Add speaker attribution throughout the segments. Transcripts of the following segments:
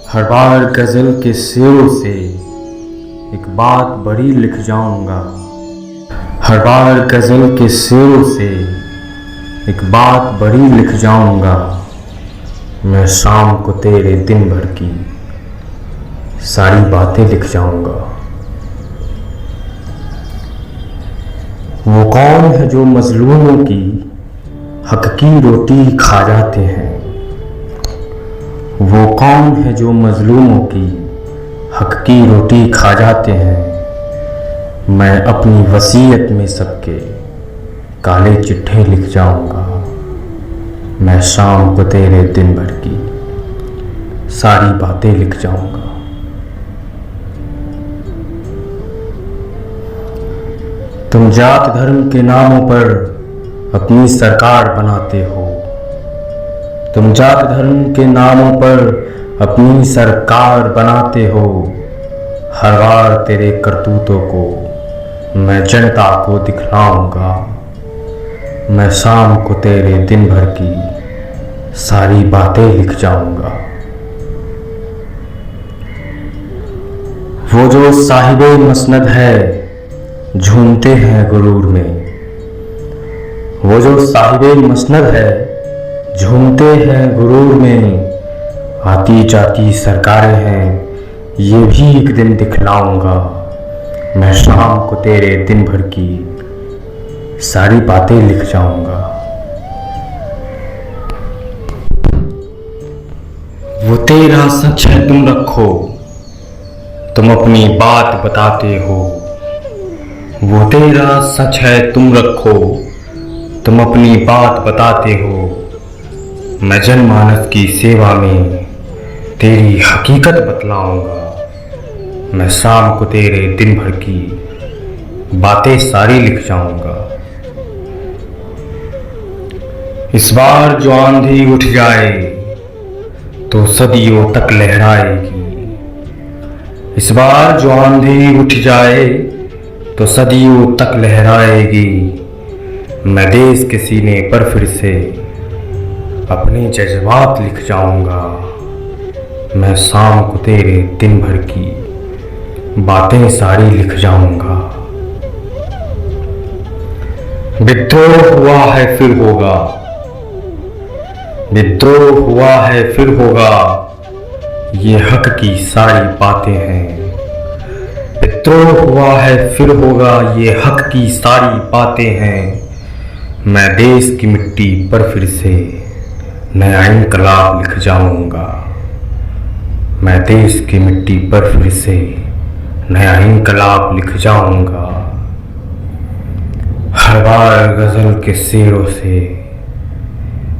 Speaker 1: हर बार गज़ल के शेरों से एक बात बड़ी लिख जाऊंगा। हर बार गज़ल के शेरों से एक बात बड़ी लिख जाऊंगा। मैं शाम को तेरे दिन भर की सारी बातें लिख जाऊंगा। वो कौन है जो मजलूमों की हक की रोटी खा जाते हैं। वो कौन है जो मजलूमों की हक की रोटी खा जाते हैं। मैं अपनी वसीयत में सबके काले चिट्ठे लिख जाऊंगा। मैं शाम को तेरे दिन भर की सारी बातें लिख जाऊंगा। तुम जात धर्म के नामों पर अपनी सरकार बनाते हो। तुम जात धर्म के नामों पर अपनी सरकार बनाते हो। हर बार तेरे करतूतों को मैं जनता को दिखलाऊंगा। मैं शाम को तेरे दिन भर की सारी बातें लिख जाऊंगा। वो जो साहिबे मसनद है झूमते हैं गुरूर में। वो जो साहिबे मसनद है झूमते हैं गुरूर में। आती जाती सरकारें हैं ये भी एक दिन दिखलाऊंगा। मैं शाम को तेरे दिन भर की सारी बातें लिख जाऊंगा। वो तेरा सच है तुम रखो, तुम अपनी बात बताते हो। वो तेरा सच है तुम रखो, तुम अपनी बात बताते हो। मैं जनमानस की सेवा में तेरी हकीकत बतलाऊंगा। मैं शाम को तेरे दिन भर की बातें सारी लिख जाऊंगा। इस बार जो आंधी उठ जाए तो सदियों तक लहराएगी। इस बार जो आंधी उठ जाए तो सदियों तक लहराएगी। मैं देश के सीने पर फिर से अपने जज्बात लिख जाऊंगा। मैं शाम को तेरे दिन भर की बातें सारी लिख जाऊंगा। विद्रोह हुआ है फिर होगा, विद्रोह हुआ है फिर होगा, ये हक की सारी बातें हैं। विद्रोह हुआ है फिर होगा, ये हक की सारी बातें हैं। मैं देश की मिट्टी पर फिर से नया इनकलाब लिख जाऊंगा। मैं देश की मिट्टी पर फिर से नया इनकलाब लिख जाऊंगा। हर बार गजल के शेरों से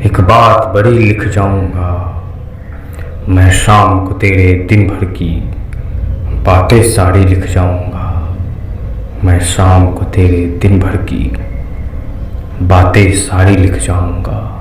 Speaker 1: एक बात बड़ी लिख जाऊंगा। मैं शाम को तेरे दिन भर की बातें सारी लिख जाऊंगा। मैं शाम को तेरे दिन भर की बातें सारी लिख जाऊंगा।